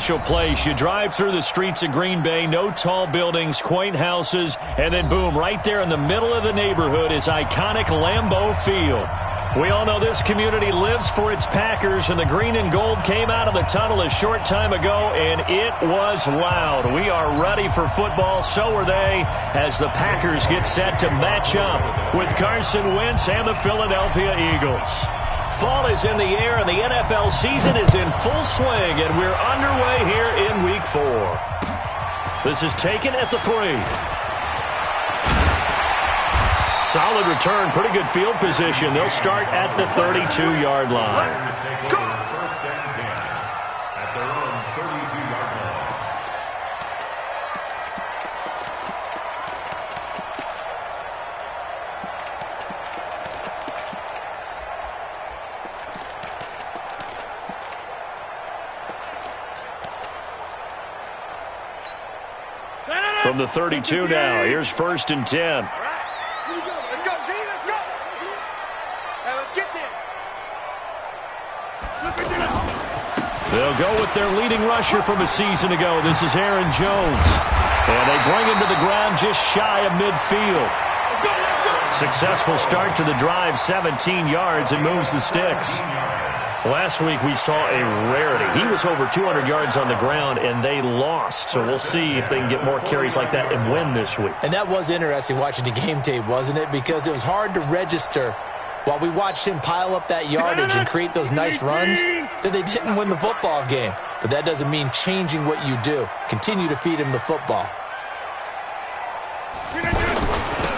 special place. You drive through the streets of Green Bay, no tall buildings, quaint houses, and then boom, right there in the middle of the neighborhood is iconic Lambeau Field. We all know this community lives for its Packers, and the green and gold came out of the tunnel a short time ago, and it was loud. We are ready for football. So are they, as the Packers get set to match up with Carson Wentz and the Philadelphia Eagles. Fall is in the air, and the NFL season is in full swing, and we're underway here in Week 4. This is taken at the 3. Solid return, pretty good field position. They'll start at the 32-yard line. First and 10 at their own 32-yard line. From the 32 now, here's 1st and 10. They'll go with their leading rusher from a season ago. This is Aaron Jones. And they bring him to the ground just shy of midfield. Successful start to the drive, 17 yards, and moves the sticks. Last week we saw a rarity. He was over 200 yards on the ground, and they lost. So we'll see if they can get more carries like that and win this week. And that was interesting watching the game tape, wasn't it? Because it was hard to register while we watched him pile up that yardage and create those nice runs that they didn't win the football game. But that doesn't mean changing what you do. Continue to feed him the football.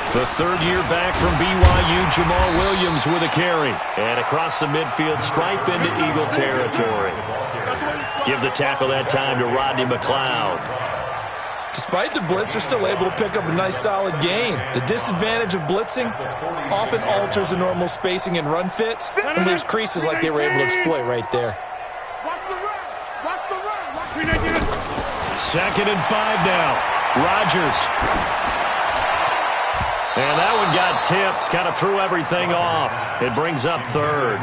The third-year back from BYU, Jamal Williams with a carry. And across the midfield, stripe into Eagle territory. Give the tackle that time to Rodney McLeod. Despite the blitz, they're still able to pick up a nice, solid gain. The disadvantage of blitzing often alters the normal spacing and run fits and leaves creases like they were able to exploit right there. Watch the run! Watch the run! 2nd and 5 now. Rodgers. And that one got tipped. Kind of threw everything off. It brings up 3rd.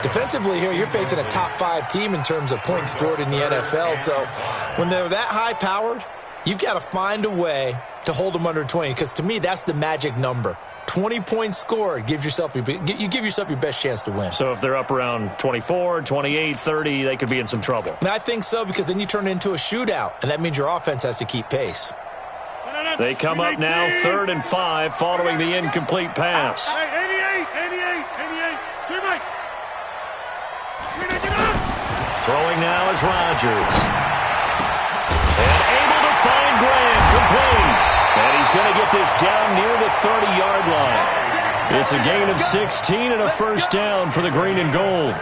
Defensively here, you're facing a top 5 team in terms of points scored in the NFL. So when they're that high-powered, you've got to find a way to hold them under 20. Because to me, that's the magic number. 20 points scored gives yourself you give yourself your best chance to win. So if they're up around 24, 28, 30, they could be in some trouble. And I think so, because then you turn it into a shootout, and that means your offense has to keep pace. They come up now, 3rd and 5, following the incomplete pass. 88. Throwing now is Rodgers. And able to find Graham, complete. And he's going to get this down near the 30-yard line. It's a gain of 16 and a first down for the green and gold.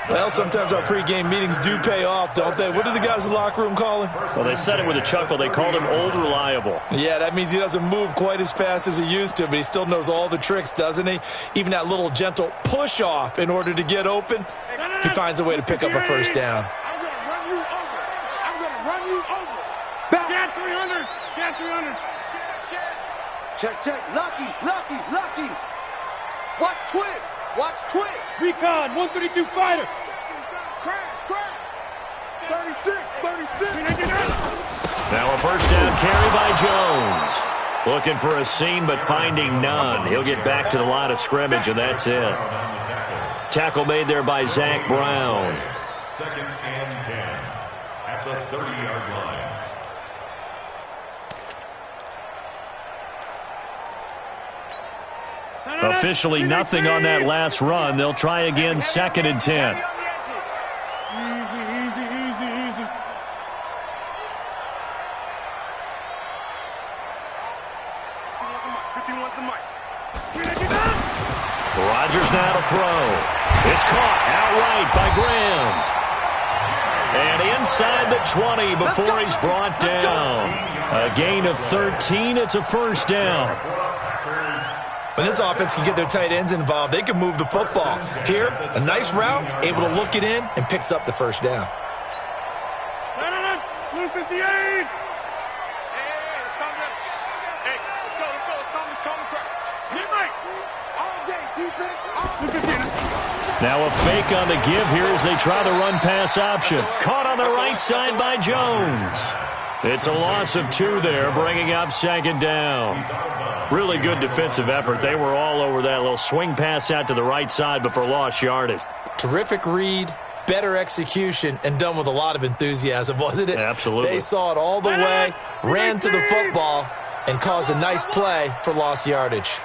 Well, sometimes our pregame meetings do pay off, don't they? What do the guys in the locker room call him? Well, they said it with a chuckle. They called him Old Reliable. Yeah, that means he doesn't move quite as fast as he used to, but he still knows all the tricks, doesn't he? Even that little gentle push-off in order to get open, he finds a way to pick up a first down. I'm going to run you over. I'm going to run you over. Back. Get 300. Get 300. Check. Lucky. Watch twins. Watch twins. Recon, 132 fighter. Crash. 36. Now a first down carry by Jones. Looking for a seam, but finding none. He'll get back to the line of scrimmage, and that's it. Tackle made there by Zach Brown. 2nd and 10 at the 30-yard line. Officially nothing on that last run. They'll try again, 2nd and 10. Easy. 51's the mic. Rodgers now to throw. It's caught outright by Graham. And inside the 20 before he's brought down. A gain of 13. It's a first down. When this offense can get their tight ends involved, they can move the football. Here, a nice route, able to look it in, and picks up the first down. 158. Hey, let's calm down. Hey, let's go. Calm the crowd. Get right. All day, defense. All day. Now a fake on the give here as they try the run-pass option. Caught on the right side by Jones. It's a loss of 2 there, bringing up second down. Really good defensive effort. They were all over that little swing pass out to the right side before lost yardage. Terrific read, better execution, and done with a lot of enthusiasm, wasn't it? Absolutely. They saw it all the way, ran to the football, and caused a nice play for lost yardage.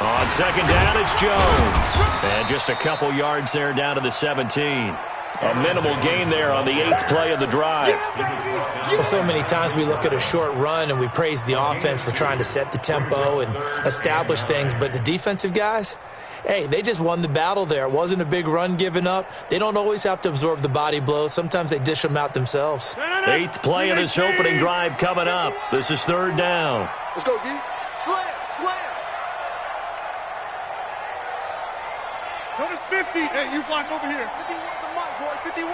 On second down, it's Jones. And just a couple yards there down to the 17. A minimal gain there on the 8th play of the drive. Well, so many times we look at a short run and we praise the offense for trying to set the tempo and establish things, but the defensive guys, hey, they just won the battle there. It wasn't a big run given up. They don't always have to absorb the body blows. Sometimes they dish them out themselves. 8th play of this opening drive coming up. This is 3rd down. Let's go, D. Slam, slam. Go to 50. Hey, you block over here. 51 the mic, boy. 51.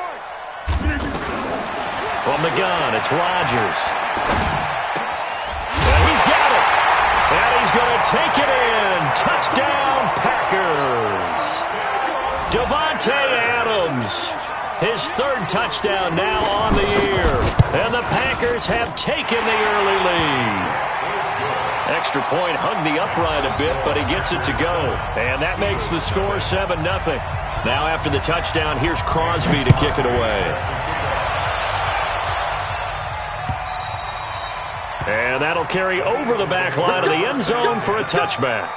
From the gun, it's Rodgers. And he's got it. And he's going to take it in. Touchdown, Packers. Davante Adams. His 3rd touchdown now on the year. And the Packers have taken the early lead. Extra point hugged the upright a bit, but he gets it to go. And that makes the score 7-0. Now after the touchdown, here's Crosby to kick it away. And that'll carry over the back line of the end zone for a touchback.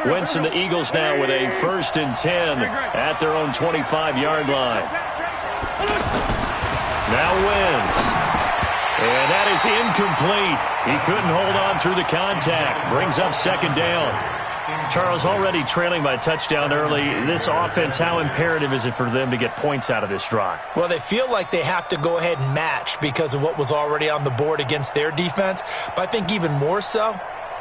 Wentz and the Eagles now with a 1st and 10 at their own 25-yard line. Now Wentz. And that is incomplete. He couldn't hold on through the contact. Brings up 2nd down. Charles, already trailing by a touchdown early. This offense, how imperative is it for them to get points out of this drive? Well, they feel like they have to go ahead and match because of what was already on the board against their defense. But I think even more so,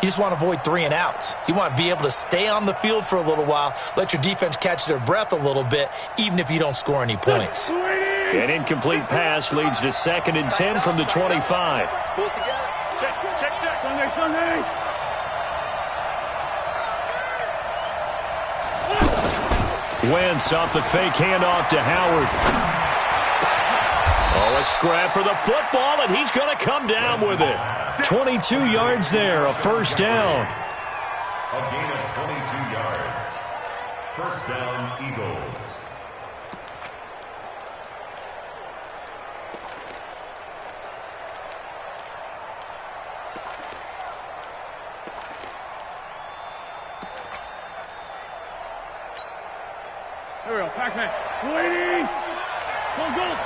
you just want to avoid 3 and outs. You want to be able to stay on the field for a little while, let your defense catch their breath a little bit, even if you don't score any points. An incomplete pass leads to 2nd and 10 from the 25. Pull it together. Check. Sunday. Wentz off the fake handoff to Howard. Oh, a scrap for the football, and he's going to come down with it. 22 yards there, a 1st down. A gain of 22 yards. 1st down, Eagles. There we go. Pac-Man. Waiting. Go.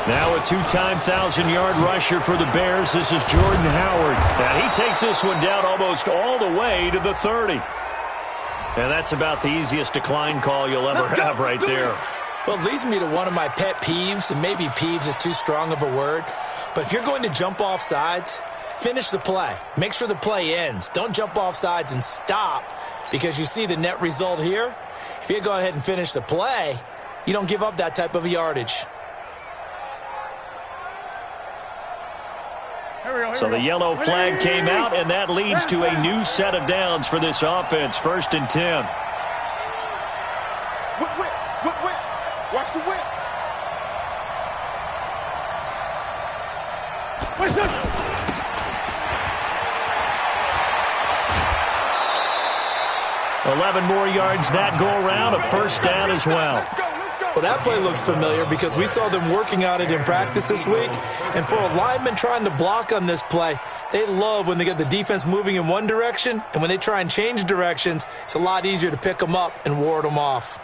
Now a 2-time 1,000-yard rusher for the Bears. This is Jordan Howard. And he takes this one down almost all the way to the 30. And that's about the easiest decline call you'll ever have right there. Well, it leads me to one of my pet peeves, and maybe peeves is too strong of a word. But if you're going to jump off sides, finish the play. Make sure the play ends. Don't jump off sides and stop, because you see the net result here. If you go ahead and finish the play, you don't give up that type of yardage. So the yellow flag came out, and that leads to a new set of downs for this offense. 1st and 10. Whip. Watch the whip. Wait, 11 more yards that go around, a 1st down as well. Let's go. Well, that play looks familiar because we saw them working on it in practice this week. And for a lineman trying to block on this play, they love when they get the defense moving in one direction. And when they try and change directions, it's a lot easier to pick them up and ward them off.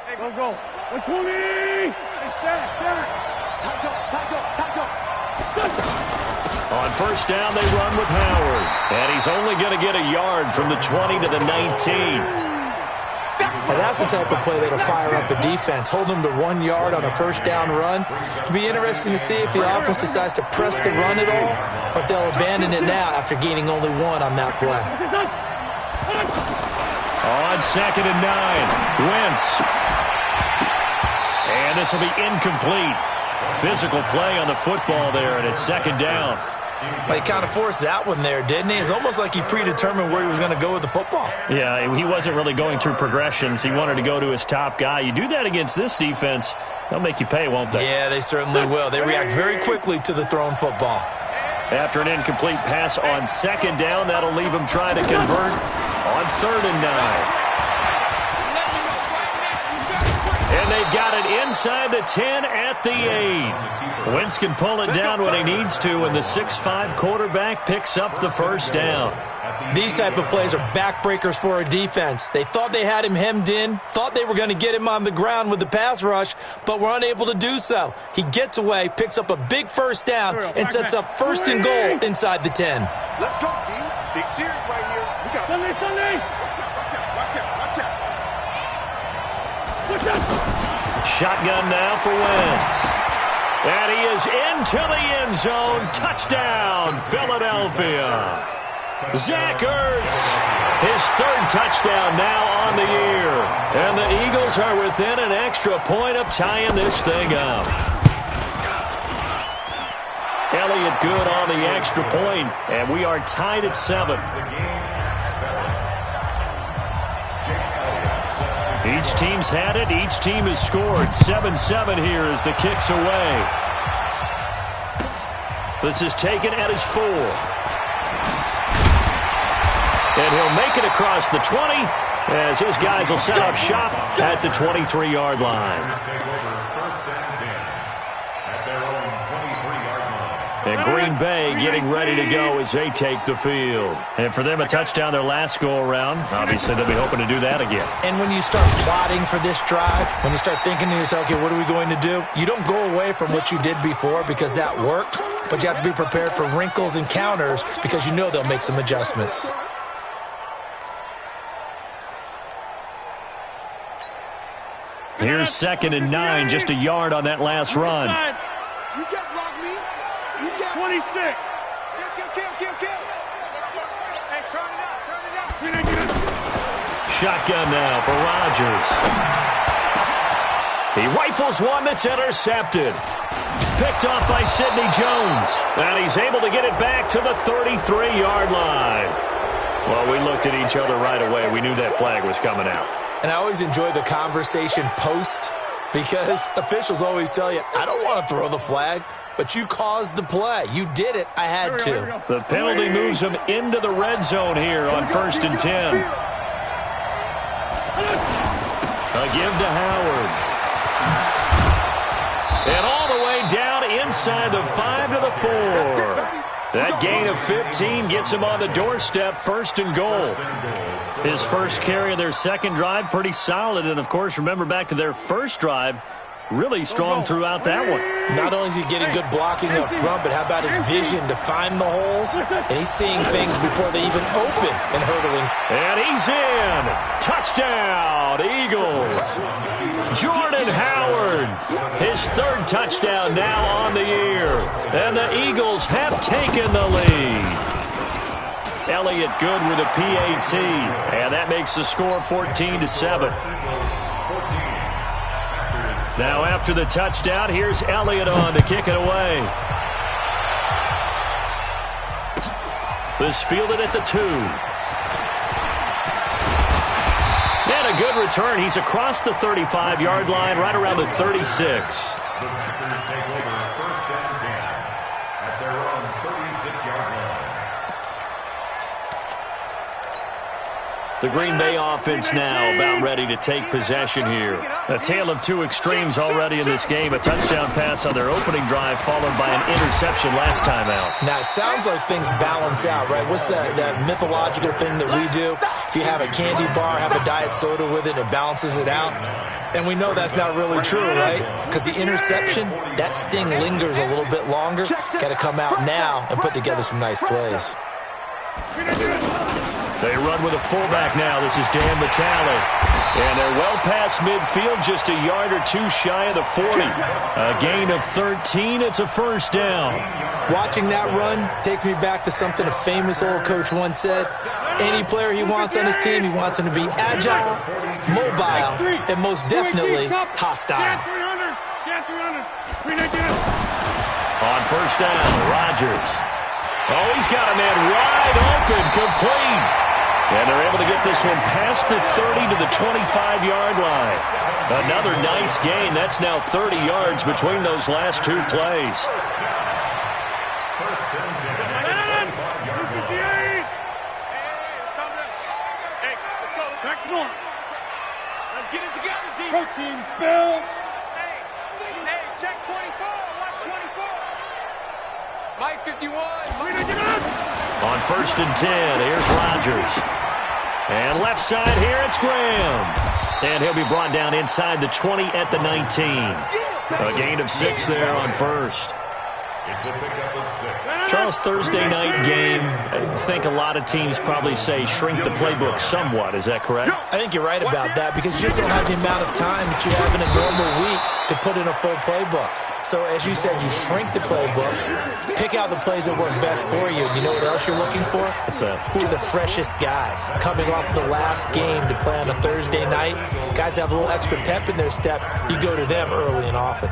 Hey, go. 120. Hey, stack. Tackle. On 1st down, they run with Howard. And he's only going to get a yard from the 20 to the 19. And that's the type of play that'll fire up a defense. Hold them to 1 yard on a first down run. It'll be interesting to see if the offense decides to press the run at all, or if they'll abandon it now after gaining only 1 on that play. On 2nd and 9, Wentz. And this will be incomplete. Physical play on the football there, and it's 2nd down. He kind of forced that one there, didn't he? It's almost like he predetermined where he was going to go with the football. Yeah, he wasn't really going through progressions. He wanted to go to his top guy. You do that against this defense, they'll make you pay, won't they? Yeah, they certainly will. They react very quickly to the thrown football. After an incomplete pass on 2nd down, that'll leave him trying to convert on 3rd and 9. And they've got it inside the 10 at the 8. Wentz can pull it down when he needs to, and the 6'5" quarterback picks up the first down. These type of plays are backbreakers for a defense. They thought they had him hemmed in, thought they were going to get him on the ground with the pass rush, but were unable to do so. He gets away, picks up a big first down, and sets up 1st and goal inside the 10. Let's go, D. Big series right here. We got Sunday. Watch out. Shotgun now for Wentz. And he is into the end zone. Touchdown, Philadelphia. Zach Ertz, his 3rd touchdown now on the year. And the Eagles are within an extra point of tying this thing up. Elliott good on the extra point, and we are tied at 7. Each team's had it. Each team has scored. 7-7 here as the kick's away. This is taken at his 4. And he'll make it across the 20 as his guys will set up shop at the 23-yard line. And Green Bay getting ready to go as they take the field. And for them, a touchdown their last go-around. Obviously, they'll be hoping to do that again. And when you start plotting for this drive, when you start thinking to yourself, okay, what are we going to do? You don't go away from what you did before because that worked, but you have to be prepared for wrinkles and counters because you know they'll make some adjustments. Here's 2nd and 9, just a yard on that last run. You just block me. You just 26. Kill. Hey, turn it up. Shotgun now for Rodgers. He rifles one that's intercepted. Picked off by Sidney Jones. And he's able to get it back to the 33-yard line. Well, we looked at each other right away. We knew that flag was coming out. And I always enjoy the conversation post because officials always tell you, I don't want to throw the flag, but you caused the play. You did it. I had to. The penalty moves him into the red zone here on 1st and 10. A give to Howard. And all the way down inside the 5 to the 4. That gain of 15 gets him on the doorstep, 1st and goal. His first carry of their second drive, pretty solid. And, of course, remember back to their first drive, really strong throughout that one. Not only is he getting good blocking up front, but how about his vision to find the holes? And he's seeing things before they even open and hurdling. And he's in. Touchdown, Eagles. Jordan Howard, his 3rd touchdown now on the year. And the Eagles have taken the lead. Elliott good with a PAT. And that makes the score 14-7. Now after the touchdown, here's Elliott on to kick it away. This fielded at the 2. And a good return. He's across the 35-yard line, right around the 36. The Packers take over 1st and 10 at their own 36-yard line. The Green Bay offense now about ready to take possession here. A tale of two extremes already in this game. A touchdown pass on their opening drive followed by an interception last time out. Now, it sounds like things balance out, right? What's that mythological thing that we do? If you have a candy bar, have a diet soda with it, it balances it out. And we know that's not really true, right? Because the interception, that sting lingers a little bit longer. Got to come out now and put together some nice plays. They run with a fullback now. This is Dan Vitale. And they're well past midfield, just a yard or two shy of the 40. A gain of 13. It's a first down. Watching that run takes me back to something a famous old coach once said. Any player he wants on his team, he wants him to be agile, mobile, and most definitely hostile. On first down, Rodgers. Oh, he's got a man wide open, complete. And they're able to get this one past the 30 to the 25-yard line. Another nice gain. That's now 30 yards between those last two plays. Let's get it together, D. Protein spill. Hey, check 24. Watch 24. Mike 51. On first and 10, here's Rodgers. And left side here, it's Graham. And he'll be brought down inside the 20 at the 19. A gain of 6 there on first. It's a pickup of 6. Charles, Thursday night game, I think a lot of teams probably say shrink the playbook somewhat. Is that correct? I think you're right about that because you just don't have the amount of time that you have in a normal week to put in a full playbook. So as you said, you shrink the playbook, pick out the plays that work best for you. You know what else you're looking for? Who are the freshest guys coming off the last game to play on a Thursday night? Guys have a little extra pep in their step. You go to them early and often.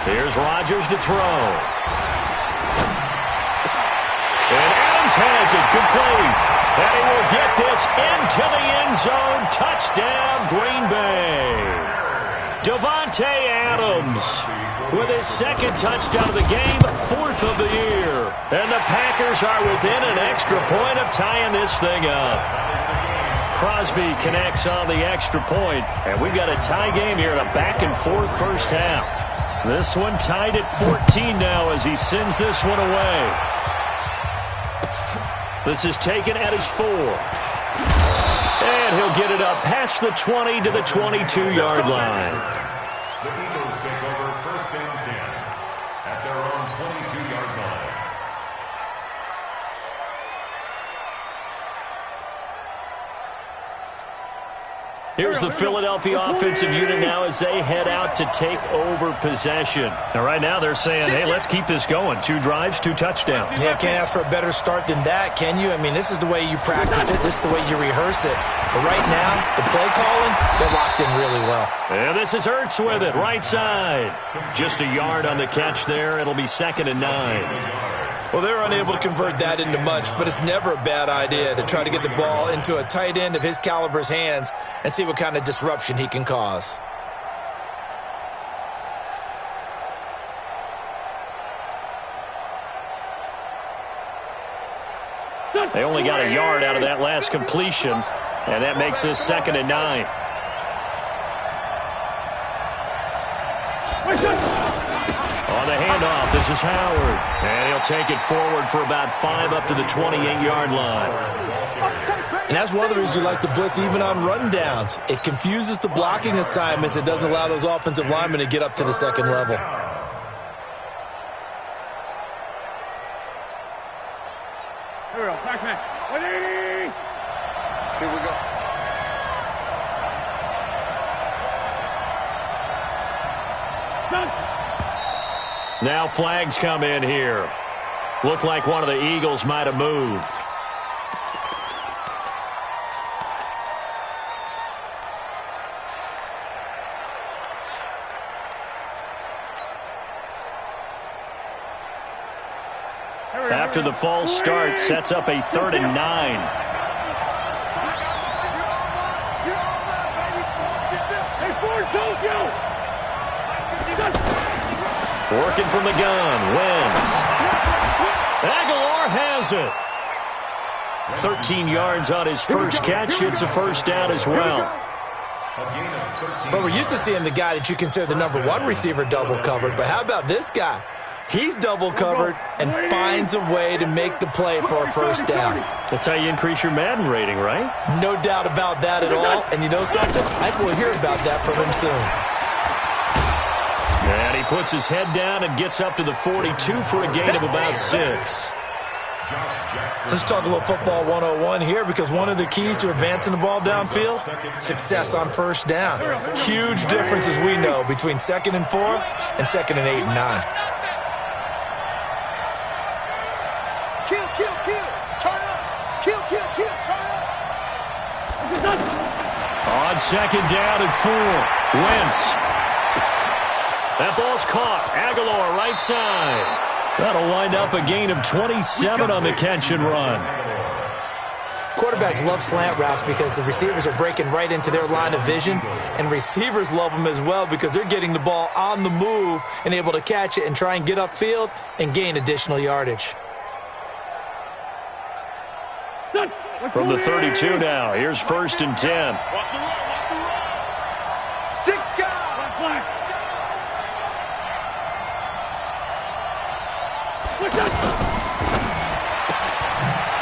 Here's Rodgers to throw. And Adams has it complete. And he will get this into the end zone. Touchdown, Green Bay. Davante Adams with his second touchdown of the game, 4th of the year. And the Packers are within an extra point of tying this thing up. Crosby connects on the extra point, and we've got a tie game here in a back-and-forth first half. This one tied at 14 now as he sends this one away. This is taken at his 4. And he'll get it up past the 20 to the 22-yard line. The Eagles take over first and 10 at their own 22-yard line. Here's the Philadelphia offensive unit now as they head out to take over possession. And right now they're saying, hey, let's keep this going. 2 drives, 2 touchdowns. Yeah, can't ask for a better start than that, can you? I mean, this is the way you practice it. This is the way you rehearse it. But right now, the play calling, they're locked in really well. And this is Ertz with it, right side. Just a yard on the catch there. It'll be 2nd and 9. Well, they're unable to convert that into much, but it's never a bad idea to try to get the ball into a tight end of his caliber's hands and see what kind of disruption he can cause. They only got a yard out of that last completion, and that makes this 2nd and 9. On the handoff, this is Howard. And he'll take it forward for about 5 up to the 28-yard line. And that's one of the reasons you like to blitz even on rundowns. It confuses the blocking assignments. It doesn't allow those offensive linemen to get up to the second level. Here we go. Back man. 180. Here we go. Done. Now flags come in here. Looked like one of the Eagles might have moved. After the false start, sets up a 3rd and 9. Working from the gun, Wentz. Aguilar has it. 13 yards on his first catch. It's a first down as well. But we're used to seeing the guy that you consider the #1 receiver double covered. But how about this guy? He's double covered and finds a way to make the play for a first down. That's how you increase your Madden rating, right? No doubt about that at all. And you know something? I think we'll hear about that from him soon. And he puts his head down and gets up to the 42 for a gain of about 6. Let's talk a little football 101 here, because one of the keys to advancing the ball downfield, success on first down. Huge difference, as we know, between 2nd and 4 and 2nd and 8 and 9. Kill, kill, kill. Turn up. Kill, kill, kill. Turn up. On 2nd down and 4, Wentz. That ball's caught. Aguilar right side. That'll wind up a gain of 27 on the catch and run. Quarterbacks love slant routes because the receivers are breaking right into their line of vision, and receivers love them as well because they're getting the ball on the move and able to catch it and try and get upfield and gain additional yardage. From the 32 now, here's 1st and 10. Watch the run. Watch the run. 6 guys.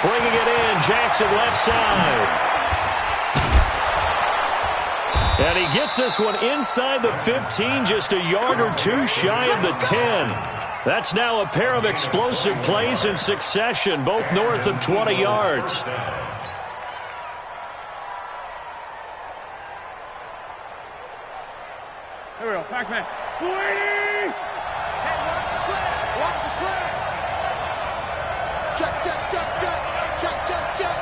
Bringing it in, Jackson left side. And he gets this one inside the 15, just a yard or 2 shy of the 10. That's now a pair of explosive plays in succession, both north of 20 yards. Here we go. Pac-Man. Hey, watch the slant. Watch the slant. Check, check, check, check. Check, check, check.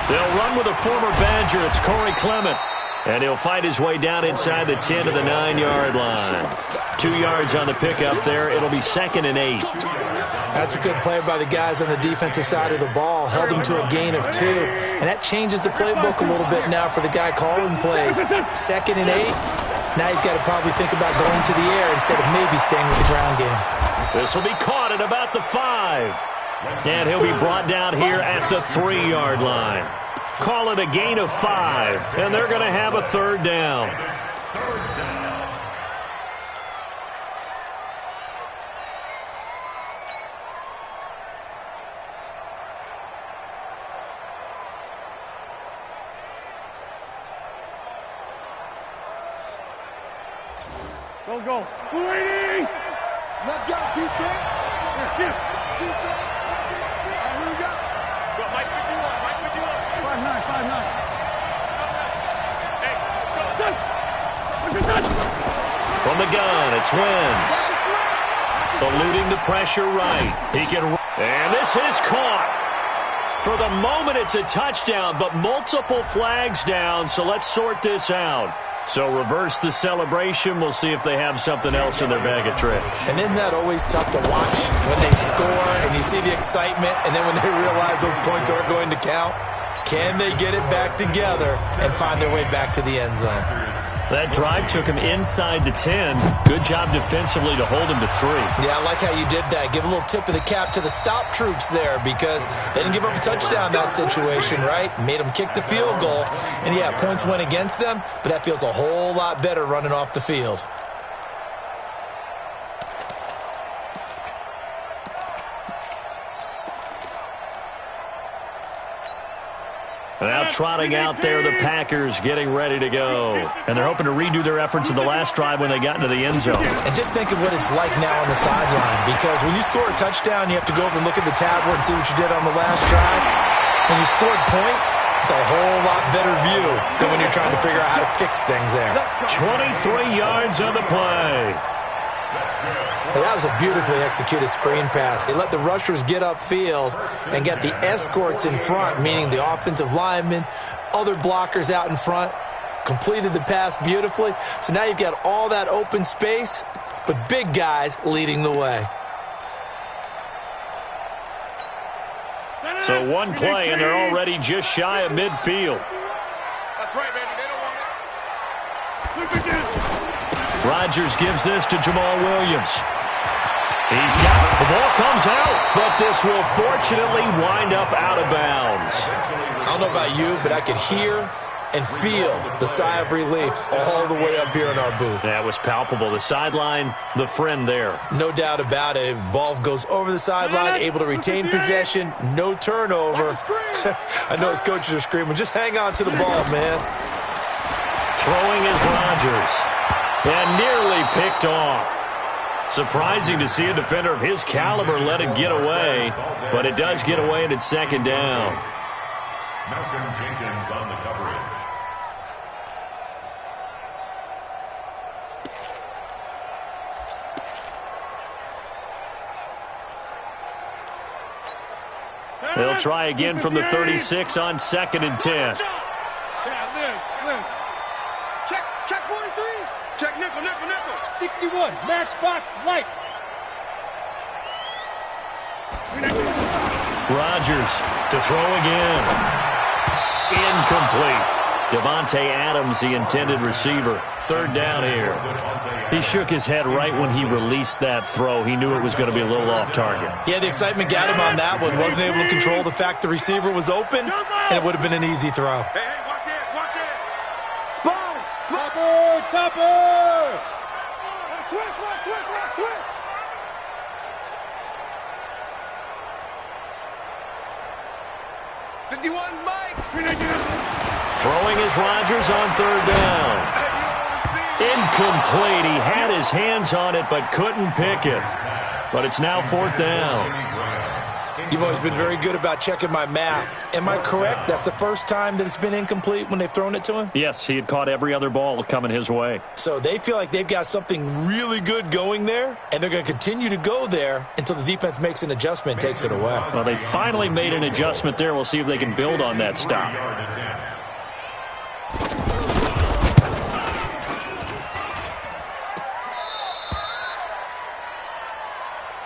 They'll run with a former Badger. It's Corey Clement. And he'll fight his way down inside the 10 to the 9-yard line. 2 yards on the pickup there. It'll be 2nd and 8. That's a good play by the guys on the defensive side of the ball. Held him to a gain of 2. And that changes the playbook a little bit now for the guy calling plays. 2nd and 8. Now he's got to probably think about going to the air instead of maybe staying with the ground game. This will be caught at about the 5. And he'll be brought down here at the 3-yard line. Call it a gain of 5. And they're going to have a 3rd down. Go. Waiting. Let's go. Defense. Defense. Here we go. Go, Mike 51. Mike 51. 5'9". 5'9". Hey, go. From the gun, it's Wentz. Eluding the pressure right. He can. And this is caught. For the moment, it's a touchdown, but multiple flags down, so let's sort this out. So reverse the celebration. We'll see if they have something else in their bag of tricks. And isn't that always tough to watch when they score and you see the excitement, and then when they realize those points aren't going to count? Can they get it back together and find their way back to the end zone? That drive took him inside the 10. Good job defensively to hold him to 3. Yeah, I like how you did that. Give a little tip of the cap to the stop troops there, because they didn't give up a touchdown in that situation, right? Made them kick the field goal. And, yeah, points went against them, but that feels a whole lot better running off the field. Now trotting out there, the Packers getting ready to go. And they're hoping to redo their efforts in the last drive when they got into the end zone. And just think of what it's like now on the sideline, because when you score a touchdown, you have to go over and look at the tablet and see what you did on the last drive. When you scored points, it's a whole lot better view than when you're trying to figure out how to fix things there. 23 yards on the play. Well, that was a beautifully executed screen pass. They let the rushers get upfield and get the escorts in front, meaning the offensive linemen, other blockers out in front, completed the pass beautifully. So now you've got all that open space with big guys leading the way. So one play, and they're already just shy of midfield. That's right, baby. They don't want it. Rodgers gives this to Jamal Williams. He's got it. The ball comes out, but this will fortunately wind up out of bounds. I don't know about you, but I could hear and feel the sigh of relief all the way up here in our booth. That was palpable. The sideline, the friend there. No doubt about it. Ball goes over the sideline, able to retain possession, no turnover. I know his coaches are screaming, just hang on to the ball, man. Throwing is Rodgers. And nearly picked off. Surprising to see a defender of his caliber let it get away, but it does get away and it's second down. Malcolm Jenkins on the coverage. They'll try again from the 36 on 2nd and 10. Check 43. Check nickel. 61, matchbox lights. Rodgers to throw again. Incomplete. Devontae Adams, the intended receiver. 3rd down here. He shook his head right when he released that throw. He knew it was going to be a little off target. Yeah, the excitement got him on that one. Wasn't able to control the fact the receiver was open, and it would have been an easy throw. Hey, watch it. Topper! Switch. 51's Mike. Throwing is Rodgers on 3rd down. Incomplete. He had his hands on it but couldn't pick it. But it's now 4th down. You've always been very good about checking my math. Am I correct? That's the first time that it's been incomplete when they've thrown it to him? Yes, he had caught every other ball coming his way. So they feel like they've got something really good going there, and they're going to continue to go there until the defense makes an adjustment, takes it away. Well, they finally made an adjustment there. We'll see if they can build on that stop.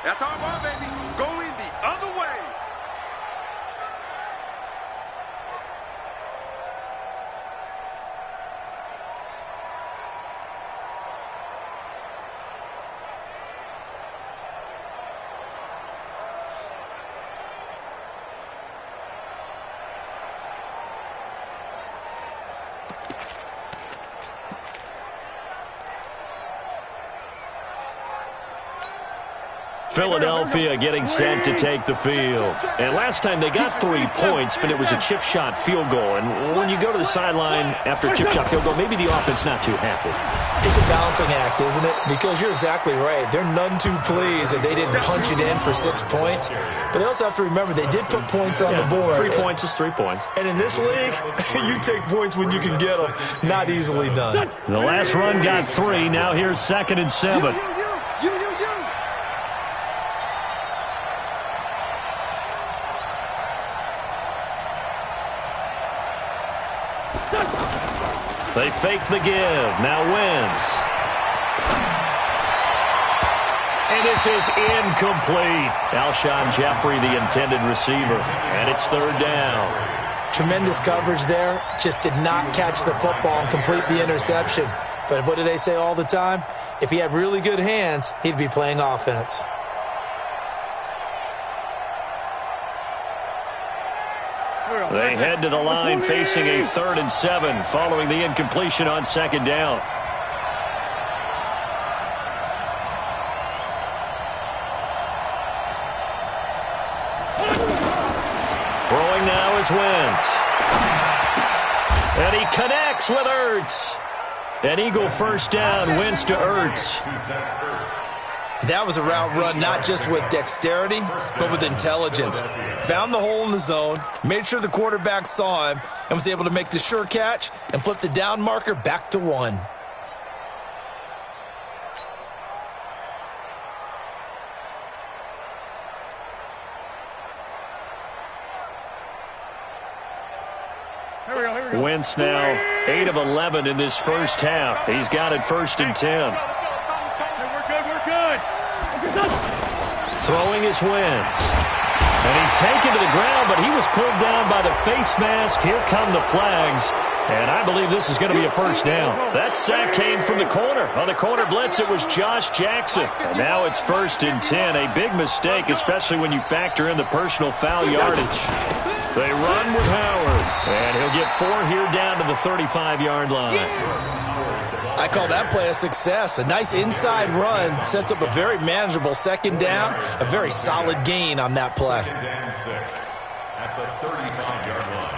That's our ball, baby. Going the other way. Philadelphia getting set to take the field. And last time they got 3 points, but it was a chip shot field goal. And when you go to the sideline after a chip shot field goal, maybe the offense not too happy. It's a balancing act, isn't it? Because you're exactly right. They're none too pleased that they didn't punch it in for 6 points. But they also have to remember they did put points on the board. 3 points is 3 points. And in this league, you take points when you can get them. Not easily done. The last run got 3. Now here's 2nd and 7. They fake the give. Now Wentz. And this is incomplete. Alshon Jeffrey, the intended receiver. And it's 3rd down. Tremendous coverage there. Just did not catch the football and complete the interception. But what do they say all the time? If he had really good hands, he'd be playing offense. They head to the line facing a 3rd and 7 following the incompletion on 2nd down. Throwing now is Wentz. And he connects with Ertz. An Eagle 1st down, Wentz to Ertz. That was a route run not just with dexterity, but with intelligence. Found the hole in the zone, made sure the quarterback saw him, and was able to make the sure catch and flip the down marker back to 1. Wentz now 8 of 11 in this first half. He's got it 1st and 10. Throwing is Wentz. And he's taken to the ground, but he was pulled down by the face mask. Here come the flags. And I believe this is going to be a 1st down. That sack came from the corner. On the corner blitz, it was Josh Jackson. And now it's 1st and 10. A big mistake, especially when you factor in the personal foul yardage. They run with Howard, and he'll get 4 here down to the 35-yard line. I call that play a success. A nice inside run sets up a very manageable second down, a very solid gain on that play. Second and 6 at the 35-yard line.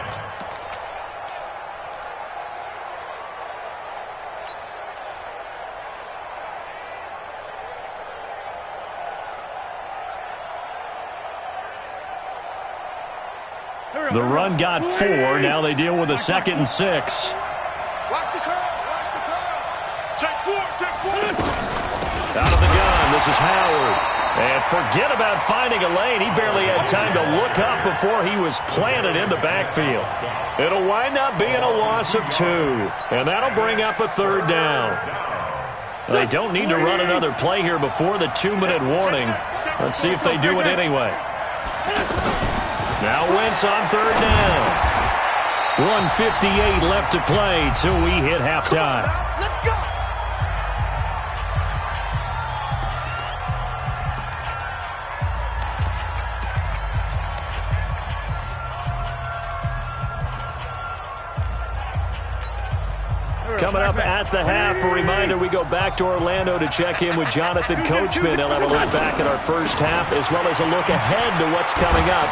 The run got 4. Now they deal with a 2nd and 6. Watch the curve. Watch the curve. Take 4. Take 4. Out of the gun, this is Howard. And forget about finding a lane. He barely had time to look up before he was planted in the backfield. It'll wind up being a loss of 2. And that'll bring up a 3rd down. They don't need to run another play here before the 2-minute warning. Let's see if they do it anyway. Now Wentz on 3rd down. 1:58 left to play till we hit halftime. Let's go. Coming up at the half, a reminder, we go back to Orlando to check in with Jonathan Coachman. He'll have a look back at our first half, as well as a look ahead to what's coming up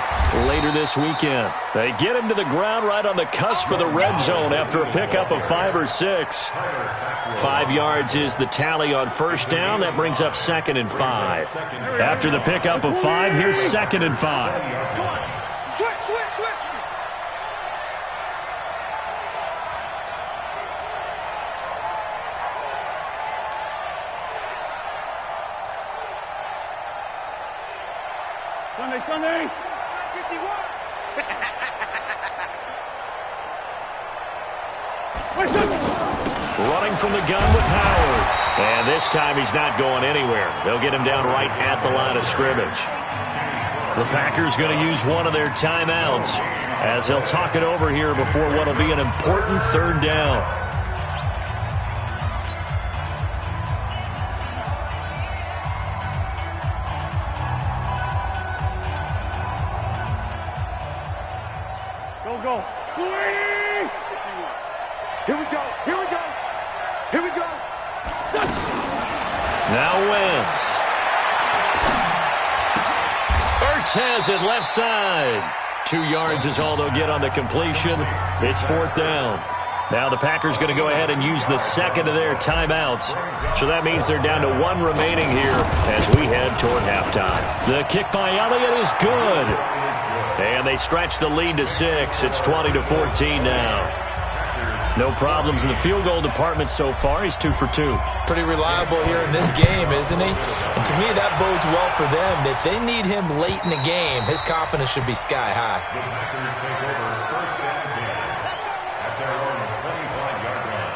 later this weekend. They get him to the ground right on the cusp of the red zone after a pickup of 5 or 6. 5 yards is the tally on first down. That brings up 2nd and 5. After the pickup of 5, here's 2nd and 5. Switch, switch, switch. Sunday. 51. Running from the gun with Howard. And this time he's not going anywhere. They'll get him down right at the line of scrimmage. The Packers going to use one of their timeouts as they'll talk it over here before what will be an important 3rd down. Go. Here we go. Here we go. Here we go. Now Wentz. Ertz has it left side. 2 yards is all they'll get on the completion. It's 4th down. Now the Packers going to go ahead and use the 2nd of their timeouts. So that means they're down to 1 remaining here as we head toward halftime. The kick by Elliott is good. And they stretch the lead to 6. It's 20-14 now. No problems in the field goal department so far. He's 2 for 2. Pretty reliable here in this game, isn't he? And to me, that bodes well for them. If they need him late in the game, his confidence should be sky high. The Packers take over 1st and 10 at their own 25-yard line.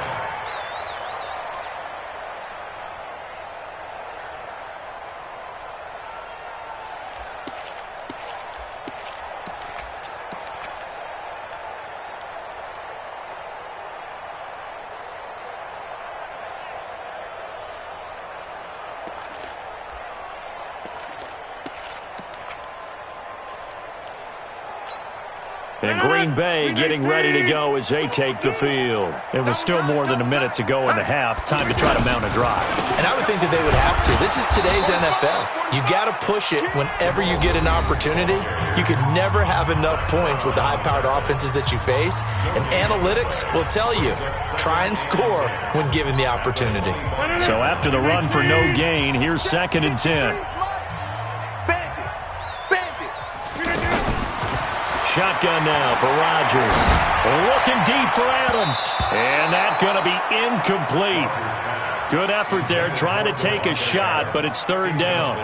And Green Bay getting ready to go as they take the field. It was still more than a minute to go in the half. Time to try to mount a drive. And I would think that they would have to. This is today's NFL. You got to push it whenever you get an opportunity. You can never have enough points with the high-powered offenses that you face. And analytics will tell you, try and score when given the opportunity. So after the run for no gain, here's 2nd and 10. Shotgun now for Rodgers. Looking deep for Adams. And that's going to be incomplete. Good effort there, trying to take a shot, but it's 3rd down.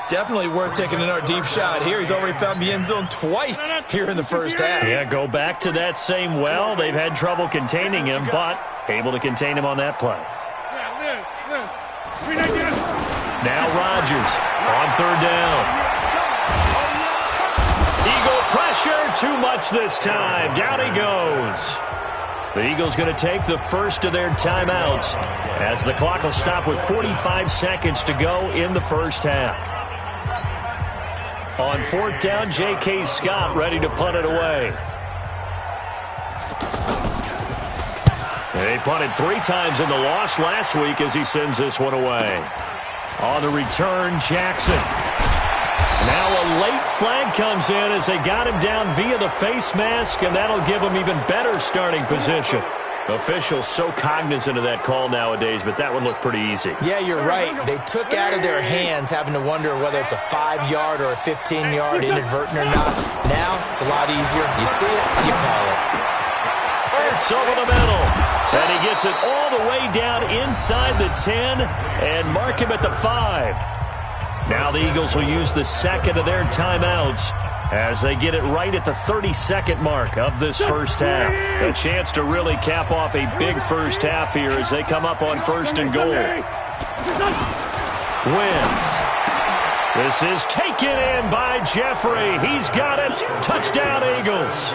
Definitely worth taking another deep shot here. He's already found the end zone twice here in the first half. Yeah, go back to that same well. They've had trouble containing him, but able to contain him on that play. Now Rodgers on 3rd down. Eagle pressure, too much this time. Down he goes. The Eagles going to take the first of their timeouts as the clock will stop with 45 seconds to go in the first half. On fourth down, J.K. Scott ready to punt it away. He punted 3 times in the loss last week as he sends this one away. On the return, Jackson. Now a late flag comes in as they got him down via the face mask, and that'll give him even better starting position. Officials so cognizant of that call nowadays, but that one looked pretty easy. Yeah, you're right. They took out of their hands having to wonder whether it's a 5-yard or a 15-yard inadvertent or not. Now it's a lot easier. You see it, you call it. It's over the middle. And he gets it all the way down inside the 10 and mark him at the 5. Now the Eagles will use the second of their timeouts as they get it right at the 32nd mark of this first half. A chance to really cap off a big first half here as they come up on first and goal. Wentz. This is taken in by Jeffrey. He's got it. Touchdown, Eagles.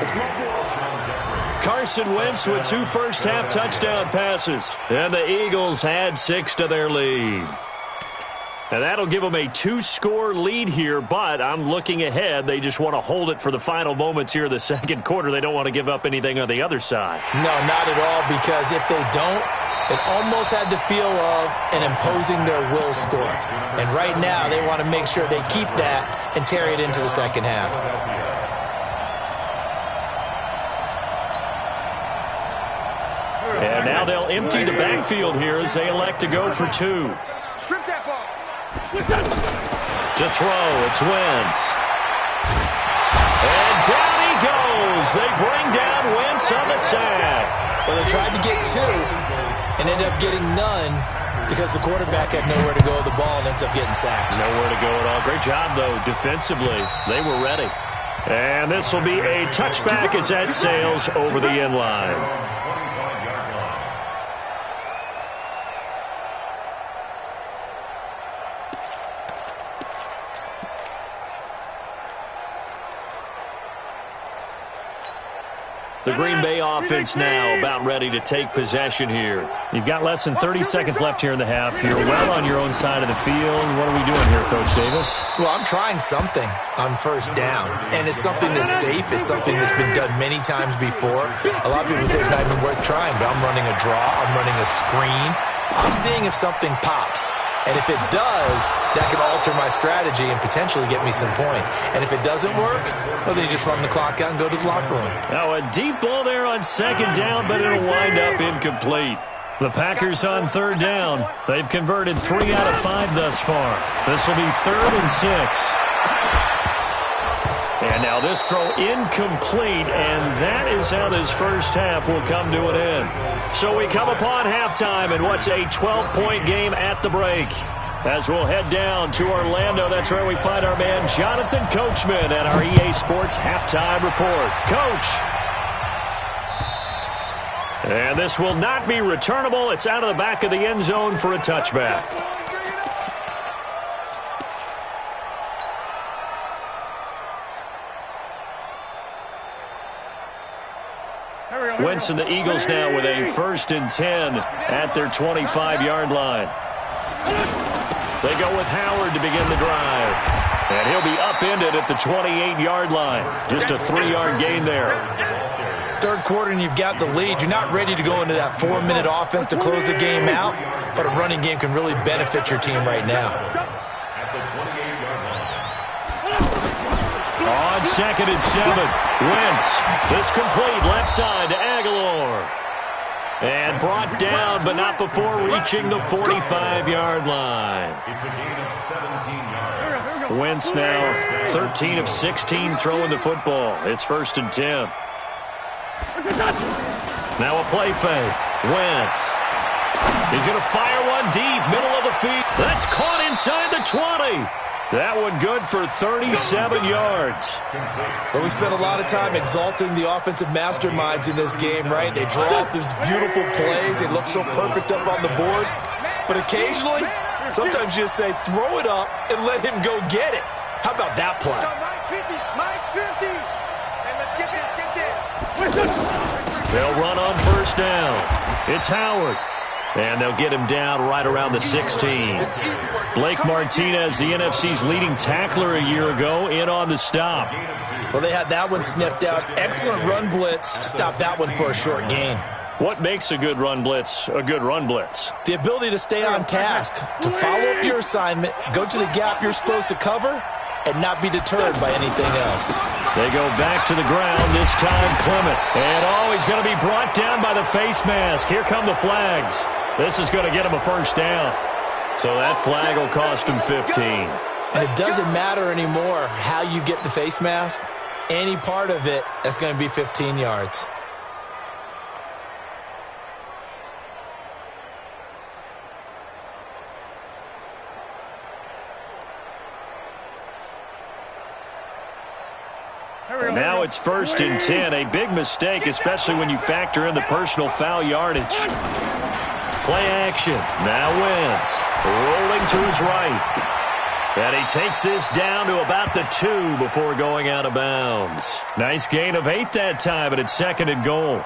Carson Wentz with 2 first-half touchdown passes. And the Eagles add 6 to their lead. And that'll give them a 2-score lead here, but I'm looking ahead. They just want to hold it for the final moments here of the second quarter. They don't want to give up anything on the other side. No, not at all, because if they don't, it almost had the feel of an imposing their will score. And right now, they want to make sure they keep that and carry it into the second half. And now they'll empty the backfield here as they elect to go for 2. Shrimp that ball. To throw, it's Wentz. And down he goes. They bring down Wentz on the sack. Well, they tried to get 2 and ended up getting none because the quarterback had nowhere to go with the ball and ends up getting sacked. Nowhere to go at all. Great job, though, defensively. They were ready. And this will be a touchback as that sails over the end line. The Green Bay offense now about ready to take possession here. You've got less than 30 seconds left here in the half. You're well on your own side of the field. What are we doing here, Coach Davis? Well, I'm trying something on first down, and it's something that's safe. It's something that's been done many times before. A lot of people say it's not even worth trying, but I'm running a draw. I'm running a screen. I'm seeing if something pops. And if it does, that could alter my strategy and potentially get me some points. And if it doesn't work, well, then you just run the clock out and go to the locker room. Now a deep ball there on second down, but it'll wind up incomplete. The Packers on third down. They've converted 3 out of 5 thus far. This will be 3rd and 6. And now this throw incomplete, and that is how this first half will come to an end. So we come upon halftime in what's a 12-point game at the break. As we'll head down to Orlando, that's where we find our man Jonathan Coachman at our EA Sports Halftime Report. Coach. And this will not be returnable. It's out of the back of the end zone for a touchback. Wentz and the Eagles now with a 1st and 10 at their 25-yard line. They go with Howard to begin the drive. And he'll be upended at the 28-yard line. Just a 3-yard gain there. Third quarter and you've got the lead. You're not ready to go into that 4-minute offense to close the game out, but a running game can really benefit your team right now. On 2nd and 7, Wentz. This complete left side to Aguilar. And brought down, but not before reaching the 45-yard line. It's a gain of 17 yards. Wentz now 13 of 16 throwing the football. It's 1st and 10. Now a play fake. Wentz. He's going to fire one deep, middle of the field. That's caught inside the 20. That one good for 37 yards. Well, we spent a lot of time exalting the offensive masterminds in this game, right? They draw up these beautiful plays. They look so perfect up on the board. But occasionally, sometimes you just say, throw it up and let him go get it. How about that play? Mike 50. And let's get this. They'll run on 1st down. It's Howard. And they'll get him down right around the 16. Blake Martinez, the NFC's leading tackler a year ago, in on the stop. Well, they had that one sniffed out. Excellent run blitz. Stopped that one for a short gain. What makes a good run blitz a good run blitz? The ability to stay on task, to follow up your assignment, go to the gap you're supposed to cover, and not be deterred by anything else. They go back to the ground, this time Clement. And he's going to be brought down by the face mask. Here come the flags. This is going to get him a first down. So that flag will cost him 15. And it doesn't matter anymore how you get the face mask. Any part of it, that's going to be 15 yards. Now it's 1st and 10. A big mistake, especially when you factor in the personal foul yardage. Play action. Now Wentz rolling to his right. And he takes this down to about the 2 before going out of bounds. Nice gain of 8 that time, but it's 2nd and goal.